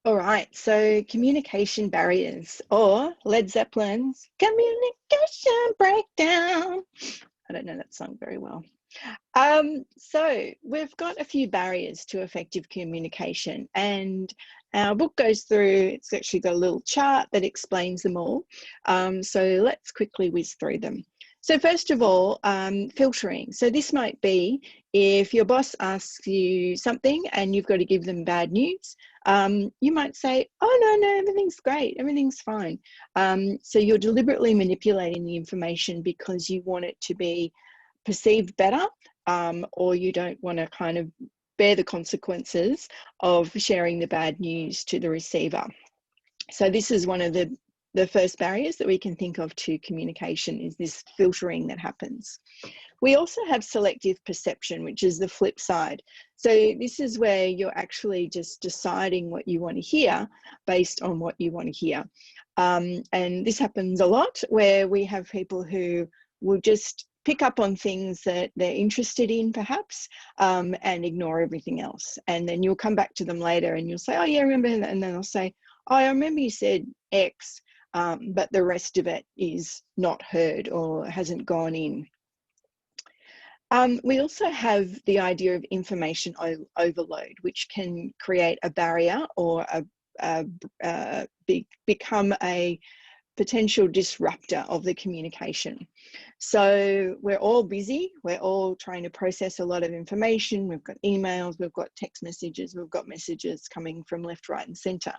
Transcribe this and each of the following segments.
All right, so communication barriers or Led Zeppelin's communication breakdown. I don't know that song very well. So we've got a few barriers to effective communication, and our book goes through, it's actually got a little chart that explains them all. So let's quickly whiz through them. So first of all, filtering. So this might be if your boss asks you something and you've got to give them bad news, you might say, oh, no, everything's great, everything's fine. So you're deliberately manipulating the information because you want it to be perceived better, or you don't want to kind of bear the consequences of sharing the bad news to the receiver. So this is one of the first barriers that we can think of to communication, is this filtering that happens. We also have selective perception, which is the flip side. So this is where you're actually just deciding what you want to hear based on what you want to hear. And this happens a lot, where we have people who will just pick up on things that they're interested in, perhaps, and ignore everything else. And then you'll come back to them later and you'll say, oh yeah, I remember that. And then they'll say, oh, I remember you said X, but the rest of it is not heard or hasn't gone in. We also have the idea of information overload, which can create a barrier or become a potential disruptor of the communication. So we're all busy, we're all trying to process a lot of information. We've got emails, we've got text messages, we've got messages coming from left, right, and center.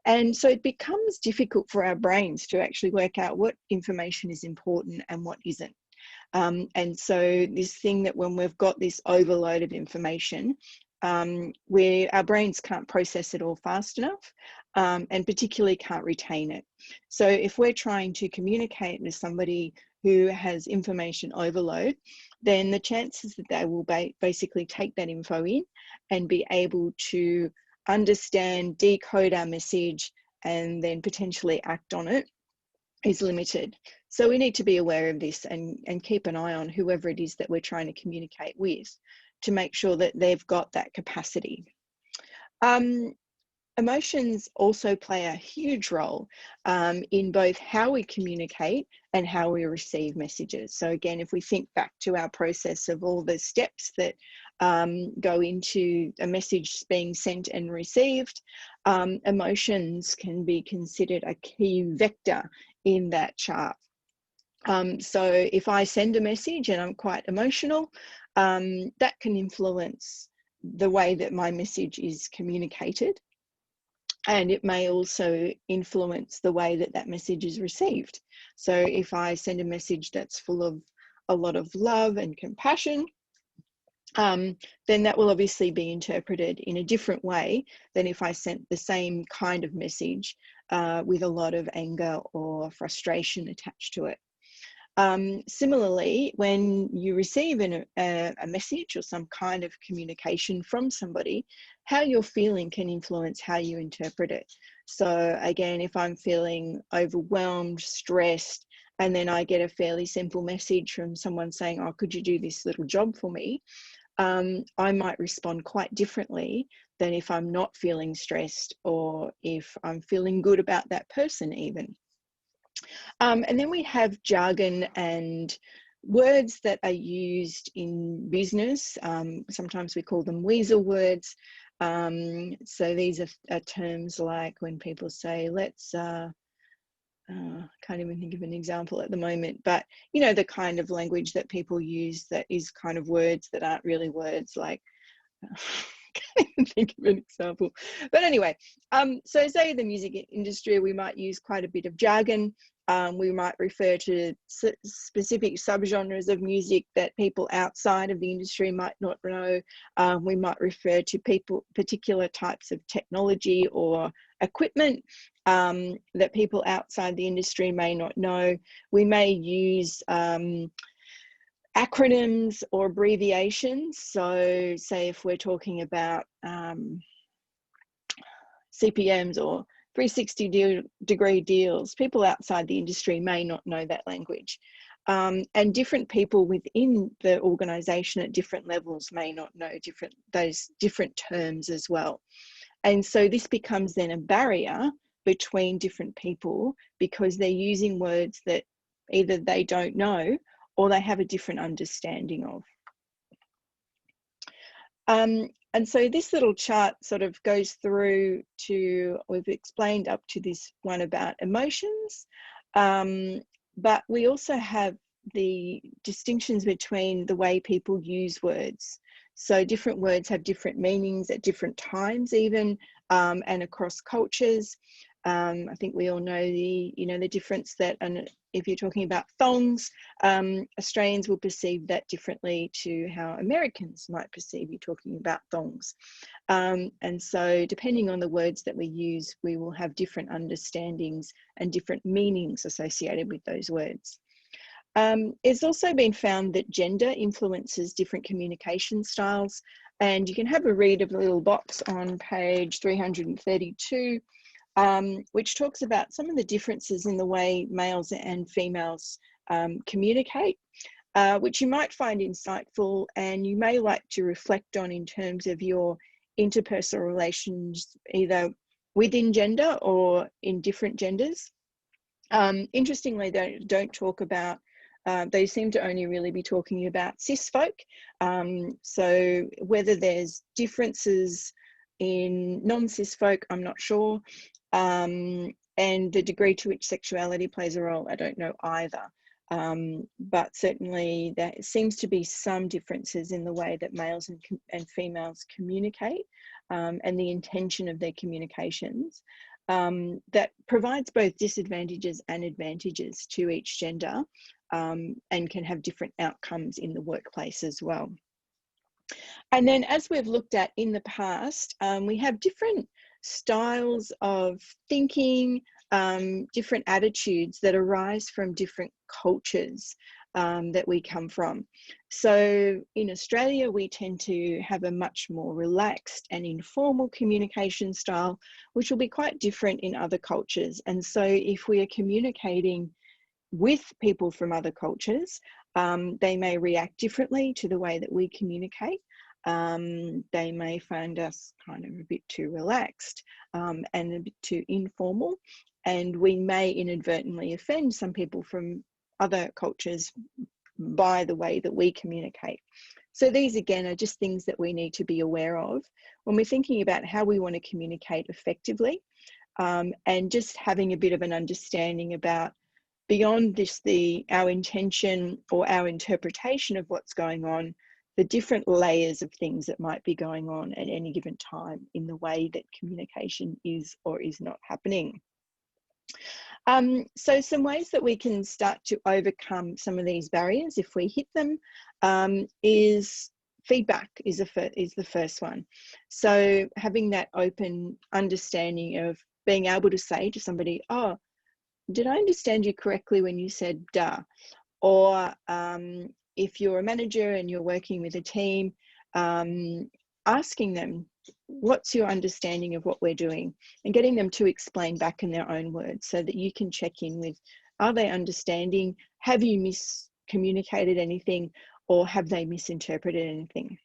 And so it becomes difficult for our brains to actually work out what information is important and what isn't. And so this thing that when we've got this overload of information, where our brains can't process it all fast enough, and particularly can't retain it. So if we're trying to communicate with somebody who has information overload, then the chances that they will basically take that info in and be able to understand, decode our message, and then potentially act on it is limited. So we need to be aware of this and keep an eye on whoever it is that we're trying to communicate with, to make sure that they've got that capacity. Emotions also play a huge role in both how we communicate and how we receive messages. So again, if we think back to our process of all the steps that go into a message being sent and received, emotions can be considered a key vector in that chart. So if I send a message and I'm quite emotional, that can influence the way that my message is communicated. And it may also influence the way that that message is received. So if I send a message that's full of a lot of love and compassion, then that will obviously be interpreted in a different way than if I sent the same kind of message with a lot of anger or frustration attached to it. Similarly, when you receive a message or some kind of communication from somebody, how you're feeling can influence how you interpret it. So again, if I'm feeling overwhelmed, stressed, and then I get a fairly simple message from someone saying, oh, could you do this little job for me? I might respond quite differently than if I'm not feeling stressed, or if I'm feeling good about that person even. And then we have jargon and words that are used in business. Sometimes we call them weasel words. So these are terms like when people say, let's, can't even think of an example at the moment, but you know, the kind of language that people use that is kind of words that aren't really words, like, can't even think of an example. But anyway, so say the music industry, we might use quite a bit of jargon. We might refer to specific subgenres of music that people outside of the industry might not know. We might refer to particular types of technology or equipment that people outside the industry may not know. We may use acronyms or abbreviations. So say if we're talking about CPMs or 360-degree deals, people outside the industry may not know that language. And different people within the organization at different levels may not know those different terms as well. And so this becomes then a barrier between different people because they're using words that either they don't know or they have a different understanding of. And so this little chart sort of goes through to, we've explained up to this one about emotions, but we also have the distinctions between the way people use words. So different words have different meanings at different times even, and across cultures. I think we all know the difference that, and if you're talking about thongs, Australians will perceive that differently to how Americans might perceive you talking about thongs. And so depending on the words that we use, we will have different understandings and different meanings associated with those words. It's also been found that gender influences different communication styles, and you can have a read of the little box on page 332, which talks about some of the differences in the way males and females communicate, which you might find insightful and you may like to reflect on in terms of your interpersonal relations, either within gender or in different genders. Interestingly, they don't talk about, they seem to only really be talking about cis folk. So whether there's differences in non-cis folk, I'm not sure. And the degree to which sexuality plays a role, I don't know either. But certainly there seems to be some differences in the way that males and females communicate, and the intention of their communications, that provides both disadvantages and advantages to each gender, and can have different outcomes in the workplace as well. And then, as we've looked at in the past, we have different styles of thinking, different attitudes that arise from different cultures that we come from. So in Australia, we tend to have a much more relaxed and informal communication style, which will be quite different in other cultures. And so if we are communicating with people from other cultures, they may react differently to the way that we communicate. They may find us kind of a bit too relaxed, and a bit too informal, and we may inadvertently offend some people from other cultures by the way that we communicate. So these again are just things that we need to be aware of when we're thinking about how we want to communicate effectively, and just having a bit of an understanding about, beyond this, our intention or our interpretation of what's going on, the different layers of things that might be going on at any given time in the way that communication is or is not happening. So some ways that we can start to overcome some of these barriers if we hit them, is feedback is the first one. So having that open understanding of being able to say to somebody, oh, did I understand you correctly when you said duh? Or if you're a manager and you're working with a team, asking them, what's your understanding of what we're doing? And getting them to explain back in their own words so that you can check in with, are they understanding? Have you miscommunicated anything, or have they misinterpreted anything?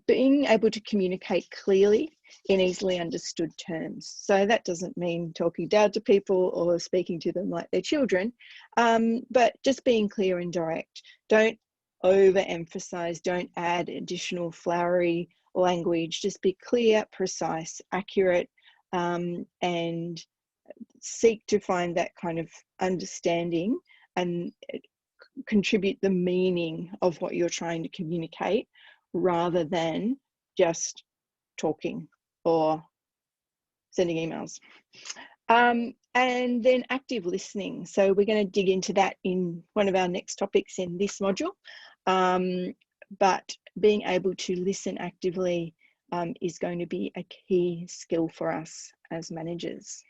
Being able to communicate clearly in easily understood terms. So that doesn't mean talking down to people or speaking to them like they're children, but just being clear and direct. Don't overemphasize, don't add additional flowery language, just be clear, precise, accurate, and seek to find that kind of understanding and contribute the meaning of what you're trying to communicate, rather than just talking or sending emails. And then active listening. So we're going to dig into that in one of our next topics in this module. But being able to listen actively is going to be a key skill for us as managers.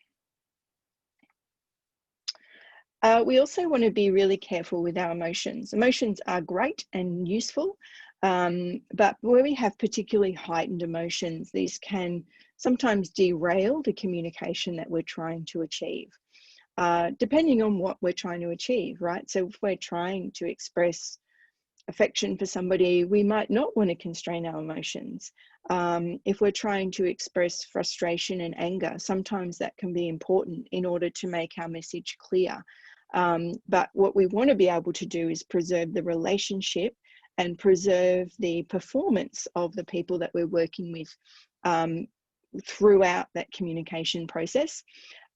We also want to be really careful with our emotions. Emotions are great and useful, but where we have particularly heightened emotions, these can sometimes derail the communication that we're trying to achieve, depending on what we're trying to achieve, right? So if we're trying to express affection for somebody, we might not want to constrain our emotions. If we're trying to express frustration and anger, sometimes that can be important in order to make our message clear. But what we want to be able to do is preserve the relationship and preserve the performance of the people that we're working with throughout that communication process.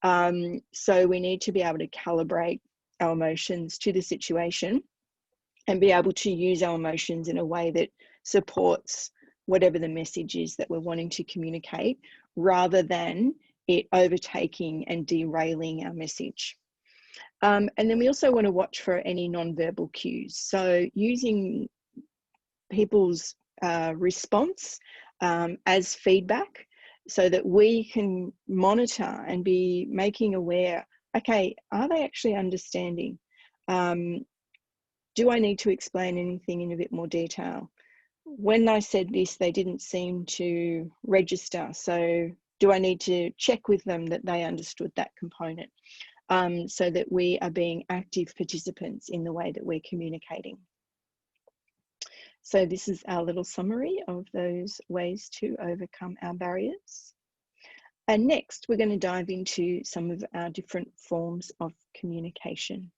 So we need to be able to calibrate our emotions to the situation and be able to use our emotions in a way that supports whatever the message is that we're wanting to communicate, rather than it overtaking and derailing our message. And then we also want to watch for any non-verbal cues. So using people's response as feedback, so that we can monitor and be making aware, okay, are they actually understanding? Do I need to explain anything in a bit more detail? When I said this, they didn't seem to register. So do I need to check with them that they understood that component, so that we are being active participants in the way that we're communicating? So this is our little summary of those ways to overcome our barriers. And next, we're going to dive into some of our different forms of communication.